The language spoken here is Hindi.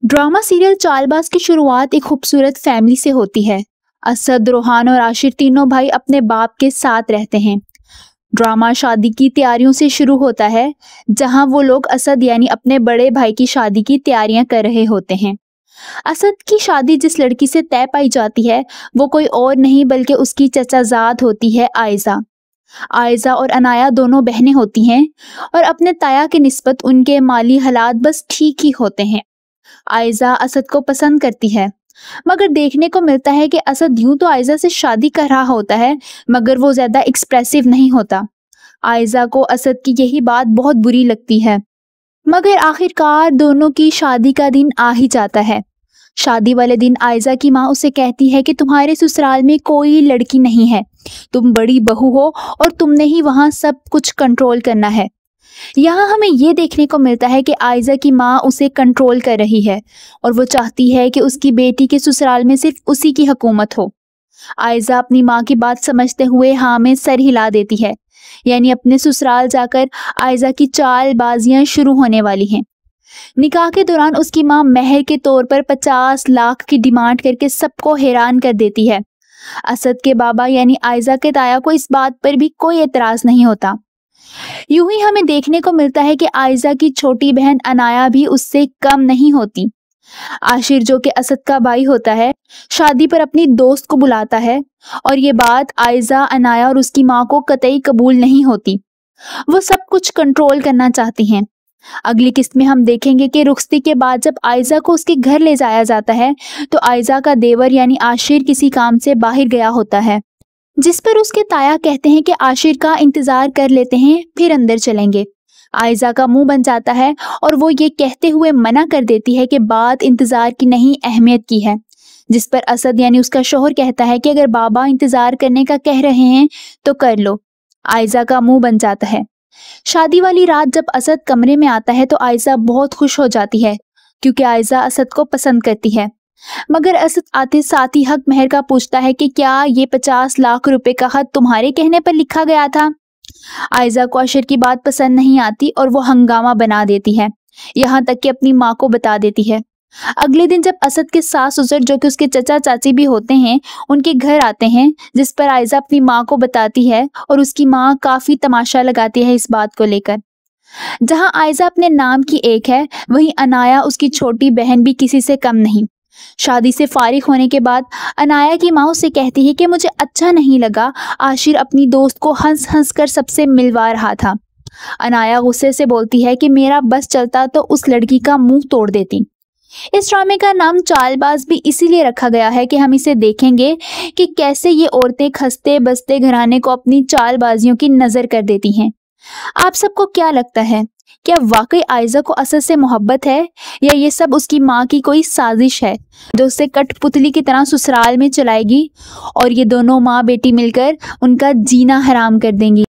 ड्रामा सीरियल चालबाज की शुरुआत एक खूबसूरत फैमिली से होती है। असद, रोहान और आशिर तीनों भाई अपने बाप के साथ रहते हैं। ड्रामा शादी की तैयारियों से शुरू होता है, जहां वो लोग असद यानी अपने बड़े भाई की शादी की तैयारियां कर रहे होते हैं। असद की शादी जिस लड़की से तय पाई जाती है वो कोई और नहीं बल्कि उसकी चचाजाद होती है आयजा। आयजा और अनाया दोनों बहनें होती हैं और अपने ताया के निस्बत उनके माली हालात बस ठीक ही होते हैं। आयजा असद को पसंद करती है, मगर देखने को मिलता है कि असद यूं तो आयजा से शादी कर रहा होता है, मगर वो ज्यादा एक्सप्रेसिव नहीं होता। आयजा को असद की यही बात बहुत बुरी लगती है, मगर आखिरकार दोनों की शादी का दिन आ ही जाता है। शादी वाले दिन आयजा की माँ उसे कहती है कि तुम्हारे ससुराल में कोई लड़की नहीं है, तुम बड़ी बहू हो और तुमने ही वहाँ सब कुछ कंट्रोल करना है। यहाँ हमें ये देखने को मिलता है कि आयजा की माँ उसे कंट्रोल कर रही है और वो चाहती है कि उसकी बेटी के ससुराल में सिर्फ उसी की हुकूमत हो। आयजा अपनी माँ की बात समझते हुए हाँ में सर हिला देती है, यानी अपने ससुराल जाकर आयजा की चालबाजियां शुरू होने वाली हैं। निकाह के दौरान उसकी माँ मेहर के तौर पर 50 लाख की डिमांड करके सबको हैरान कर देती है। असद के बाबा यानी आयजा के ताया को इस बात पर भी कोई एतराज नहीं होता। यूं ही हमें देखने को मिलता है कि आयजा की छोटी बहन अनाया भी उससे कम नहीं होती। आशिर, जो कि असद का भाई होता है, शादी पर अपनी दोस्त को बुलाता है और ये बात आयजा, अनाया और उसकी माँ को कतई कबूल नहीं होती। वो सब कुछ कंट्रोल करना चाहती हैं। अगली किस्त में हम देखेंगे कि रुखसती के बाद जब आयजा को उसके घर ले जाया जाता है तो आयजा का देवर यानी आशिर किसी काम से बाहर गया होता है, जिस पर उसके ताया कहते हैं कि आशिर का इंतजार कर लेते हैं, फिर अंदर चलेंगे। आयजा का मुंह बन जाता है और वो ये कहते हुए मना कर देती है कि बात इंतजार की नहीं, अहमियत की है। जिस पर असद यानी उसका शौहर कहता है कि अगर बाबा इंतजार करने का कह रहे हैं तो कर लो। आयजा का मुंह बन जाता है। शादी वाली रात जब असद कमरे में आता है तो आयजा बहुत खुश हो जाती है, क्योंकि आयजा असद को पसंद करती है। मगर असद आते साथ ही हक महर का पूछता है कि क्या ये 50 लाख रुपए का खत तुम्हारे कहने पर लिखा गया था। आयजा को आशिर की बात पसंद नहीं आती और वो हंगामा बना देती है, यहाँ तक कि अपनी माँ को बता देती है। अगले दिन जब असद के सास ससुर, जो कि उसके चचा चाची भी होते हैं, उनके घर आते हैं, जिस पर आयजा अपनी माँ को बताती है और उसकी माँ काफी तमाशा लगाती है इस बात को लेकर। जहाँ आयजा अपने नाम की एक है, वहीं अनाया उसकी छोटी बहन भी किसी से कम नहीं। शादी से फारिग होने के बाद अनाया की माँ उसे कहती है कि मुझे अच्छा नहीं लगा, आशिर अपनी दोस्त को हंस हंस कर सबसे मिलवा रहा था। अनाया गुस्से से बोलती है कि मेरा बस चलता तो उस लड़की का मुंह तोड़ देती। इस ड्रामे का नाम चालबाज भी इसीलिए रखा गया है कि हम इसे देखेंगे कि कैसे ये औरतें खस्ते बसते घराने को अपनी चालबाजियों की नजर कर देती हैं। आप सबको क्या लगता है, क्या वाकई आयजा को असद से मोहब्बत है, या ये सब उसकी माँ की कोई साजिश है जो उसे कठपुतली की तरह ससुराल में चलाएगी और ये दोनों माँ बेटी मिलकर उनका जीना हराम कर देंगी।